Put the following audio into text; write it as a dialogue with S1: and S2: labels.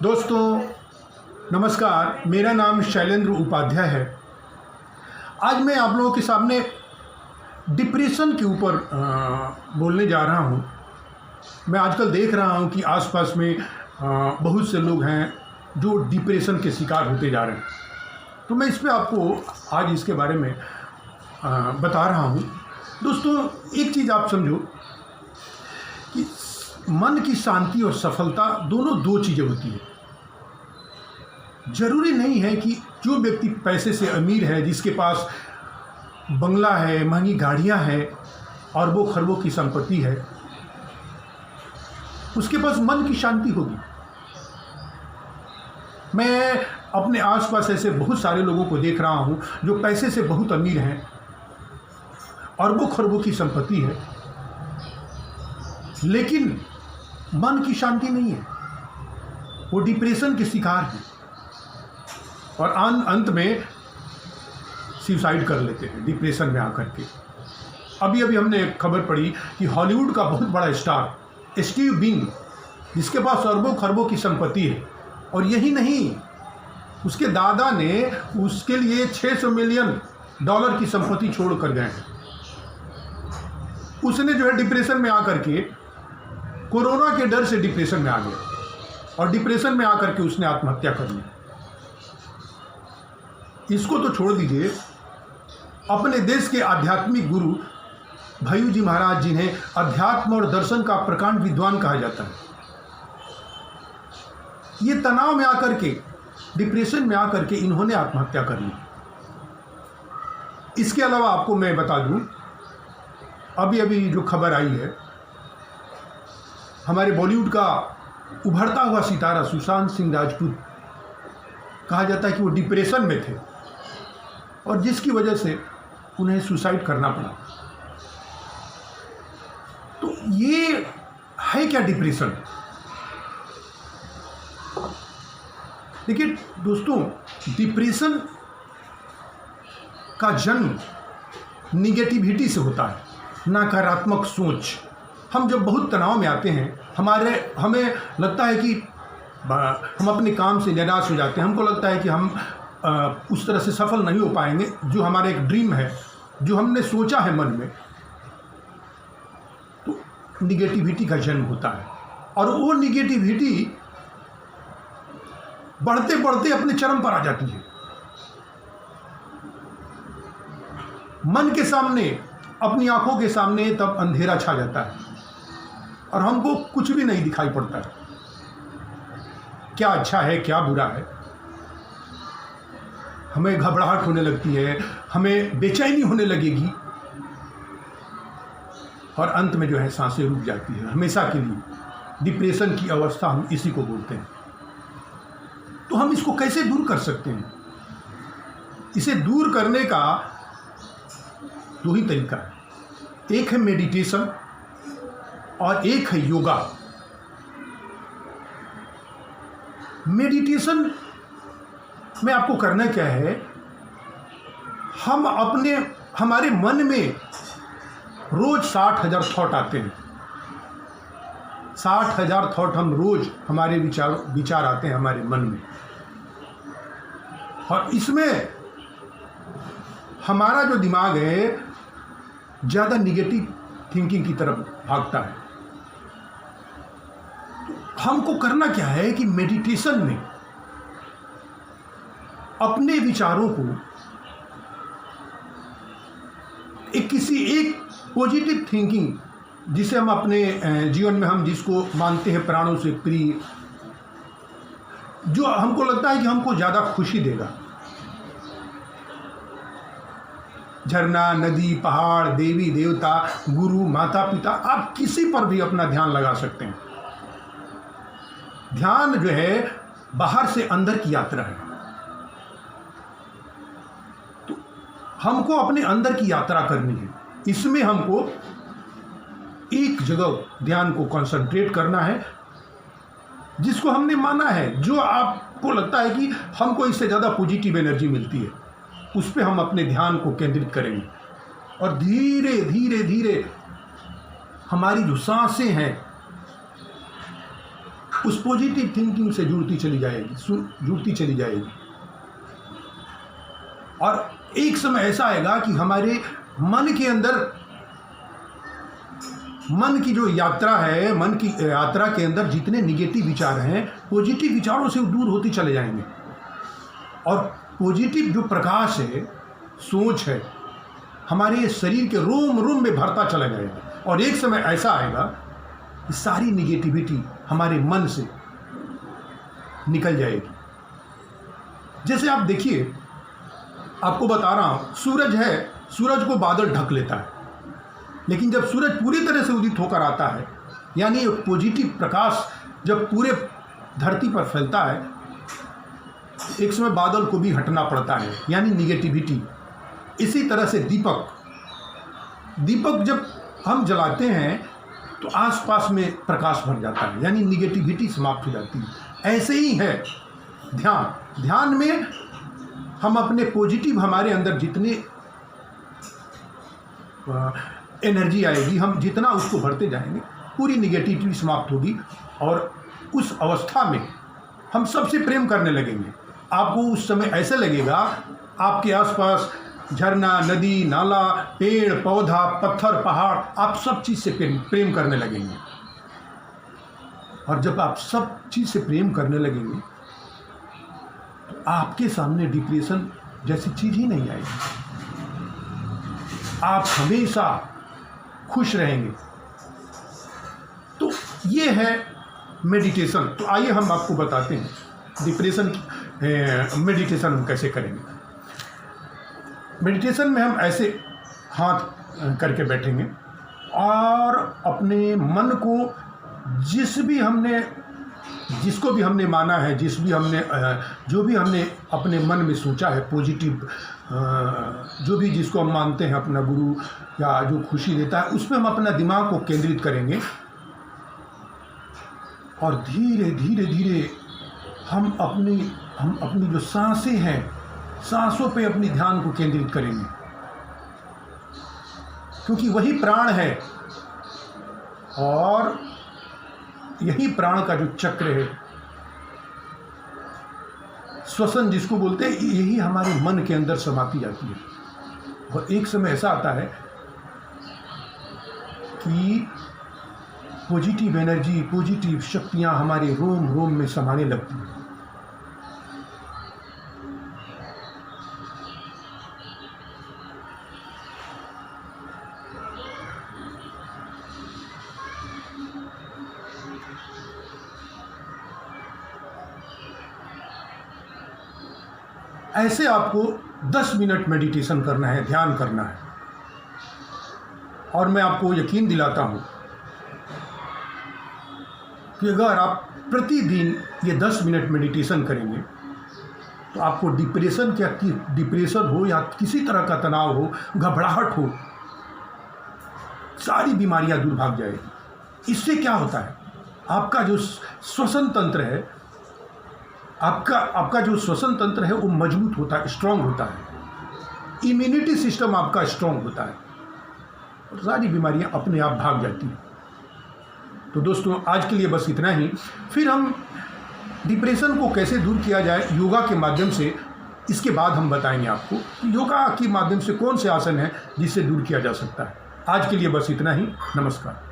S1: दोस्तों नमस्कार, मेरा नाम शैलेंद्र उपाध्याय है। आज मैं आप लोगों के सामने डिप्रेशन के ऊपर बोलने जा रहा हूँ। मैं आजकल देख रहा हूँ कि आसपास में बहुत से लोग हैं जो डिप्रेशन के शिकार होते जा रहे हैं। तो मैं इस पे आपको आज इसके बारे में बता रहा हूँ। दोस्तों, एक चीज़ आप समझो कि मन की शांति और सफलता दोनों दो चीज़ें होती हैं। ज़रूरी नहीं है कि जो व्यक्ति पैसे से अमीर है, जिसके पास बंगला है, महंगी गाड़ियां हैं, अरबों खरबों की संपत्ति है, उसके पास मन की शांति होगी। मैं अपने आसपास ऐसे बहुत सारे लोगों को देख रहा हूं जो पैसे से बहुत अमीर हैं, अरबों खरबों की संपत्ति है, लेकिन मन की शांति नहीं है। वो डिप्रेशन के शिकार हैं और अंत में सुसाइड कर लेते हैं डिप्रेशन में आकर के। अभी हमने एक खबर पढ़ी कि हॉलीवुड का बहुत बड़ा स्टार स्टीव बिंग, जिसके पास अरबों खरबों की संपत्ति है, और यही नहीं, उसके दादा ने उसके लिए $600 मिलियन की संपत्ति छोड़ कर गए हैं। उसने जो है डिप्रेशन में आकर के, कोरोना के डर से डिप्रेशन में आ गया और डिप्रेशन में आकर के उसने आत्महत्या कर ली। इसको तो छोड़ दीजिए, अपने देश के आध्यात्मिक गुरु भय्यू जी महाराज, जिन्हें अध्यात्म और दर्शन का प्रकांड विद्वान कहा जाता है, ये तनाव में आकर के, डिप्रेशन में आकर के इन्होंने आत्महत्या कर ली। इसके अलावा आपको मैं बता दूं, अभी जो खबर आई है, हमारे बॉलीवुड का उभरता हुआ सितारा सुशांत सिंह राजपूत, कहा जाता है कि वो डिप्रेशन में थे और जिसकी वजह से उन्हें सुसाइड करना पड़ा। तो ये है क्या डिप्रेशन? देखिए दोस्तों, डिप्रेशन का जन्म निगेटिविटी से होता है, नकारात्मक सोच। हम जब बहुत तनाव में आते हैं, हमें लगता है कि हम अपने काम से निराश हो जाते हैं। हमको लगता है कि हम उस तरह से सफल नहीं हो पाएंगे जो हमारा एक ड्रीम है, जो हमने सोचा है मन में। तो निगेटिविटी का जन्म होता है और वो निगेटिविटी बढ़ते बढ़ते अपने चरम पर आ जाती है। मन के सामने, अपनी आंखों के सामने तब अंधेरा छा जाता है और हमको कुछ भी नहीं दिखाई पड़ता है, क्या अच्छा है क्या बुरा है। हमें घबराहट होने लगती है, हमें बेचैनी होने लगेगी और अंत में जो है सांसें रुक जाती है हमेशा के लिए। डिप्रेशन की अवस्था हम इसी को बोलते हैं। तो हम इसको कैसे दूर कर सकते हैं? इसे दूर करने का दो ही तरीका है, एक है मेडिटेशन और एक है योगा। मेडिटेशन में आपको करना क्या है, हमारे मन में रोज 60,000 थॉट आते हैं। 60,000 थॉट हमारे विचार आते हैं हमारे मन में, और इसमें हमारा जो दिमाग है ज़्यादा निगेटिव थिंकिंग की तरफ भागता है। हमको करना क्या है कि मेडिटेशन में अपने विचारों को किसी एक पॉजिटिव थिंकिंग, जिसे हम अपने जीवन में, हम जिसको मानते हैं प्राणों से प्रिय, जो हमको लगता है कि हमको ज़्यादा खुशी देगा। झरना, नदी, पहाड़, देवी देवता, गुरु, माता पिता, आप किसी पर भी अपना ध्यान लगा सकते हैं। ध्यान जो है बाहर से अंदर की यात्रा है। तो हमको अपने अंदर की यात्रा करनी है। इसमें हमको एक जगह ध्यान को कंसंट्रेट करना है, जिसको हमने माना है, जो आपको लगता है कि हमको इससे ज़्यादा पॉजिटिव एनर्जी मिलती है, उस पर हम अपने ध्यान को केंद्रित करेंगे और धीरे धीरे धीरे हमारी जो सांसें हैं उस पॉजिटिव थिंकिंग से जुड़ती चली जाएगी। और एक समय ऐसा आएगा कि हमारे मन के अंदर, मन की जो यात्रा है, मन की यात्रा के अंदर जितने निगेटिव विचार हैं, पॉजिटिव विचारों से दूर होते चले जाएंगे। और पॉजिटिव जो प्रकाश है, सोच है, हमारे शरीर के रोम रोम में भरता चला जाएगा। और एक समय ऐसा आएगा कि सारी निगेटिविटी हमारे मन से निकल जाएगी। जैसे आप देखिए, आपको बता रहा हूँ, सूरज है, सूरज को बादल ढक लेता है, लेकिन जब सूरज पूरी तरह से उदित होकर आता है, यानी पॉजिटिव प्रकाश जब पूरे धरती पर फैलता है, एक समय बादल को भी हटना पड़ता है, यानी निगेटिविटी। इसी तरह से दीपक जब हम जलाते हैं तो आसपास में प्रकाश भर जाता है, यानी निगेटिविटी समाप्त हो जाती है। ऐसे ही है ध्यान में हम अपने पॉजिटिव, हमारे अंदर जितने एनर्जी आएगी, हम जितना उसको भरते जाएंगे, पूरी निगेटिविटी समाप्त होगी। और उस अवस्था में हम सबसे प्रेम करने लगेंगे। आपको उस समय ऐसा लगेगा आपके आसपास झरना, नदी, नाला, पेड़ पौधा, पत्थर, पहाड़, आप सब चीज़ से प्रेम करने लगेंगे। और जब आप सब चीज़ से प्रेम करने लगेंगे तो आपके सामने डिप्रेशन जैसी चीज़ ही नहीं आएगी। आप हमेशा खुश रहेंगे। तो ये है मेडिटेशन। तो आइए हम आपको बताते हैं डिप्रेशन मेडिटेशन हम कैसे करेंगे। मेडिटेशन में हम ऐसे हाथ करके बैठेंगे और अपने मन को जिसको भी हमने माना है, जो भी हमने अपने मन में सोचा है पॉजिटिव, जो भी जिसको हम मानते हैं अपना गुरु या जो खुशी देता है, उस पर हम अपना दिमाग को केंद्रित करेंगे। और धीरे धीरे हम अपनी जो सांसें हैं, सांसों पे अपनी ध्यान को केंद्रित करेंगे, क्योंकि वही प्राण है। और यही प्राण का जो चक्र है, श्वसन जिसको बोलते हैं, यही हमारे मन के अंदर समाती जाती है। और एक समय ऐसा आता है कि पॉजिटिव एनर्जी, पॉजिटिव शक्तियां हमारे रोम रोम में समाने लगती हैं। ऐसे आपको 10 मिनट मेडिटेशन करना है, ध्यान करना है। और मैं आपको यकीन दिलाता हूँ कि अगर आप प्रतिदिन ये 10 मिनट मेडिटेशन करेंगे तो आपको डिप्रेशन हो या किसी तरह का तनाव हो, घबराहट हो, सारी बीमारियां दूर भाग जाएगी। इससे क्या होता है, आपका जो श्वसन तंत्र है, आपका जो श्वसन तंत्र है वो मजबूत होता है, स्ट्रांग होता है। इम्यूनिटी सिस्टम आपका स्ट्रांग होता है और सारी बीमारियां अपने आप भाग जाती हैं। तो दोस्तों, आज के लिए बस इतना ही। फिर हम डिप्रेशन को कैसे दूर किया जाए योगा के माध्यम से, इसके बाद हम बताएंगे आपको कि योगा के माध्यम से कौन से आसन हैं जिससे दूर किया जा सकता है। आज के लिए बस इतना ही। नमस्कार।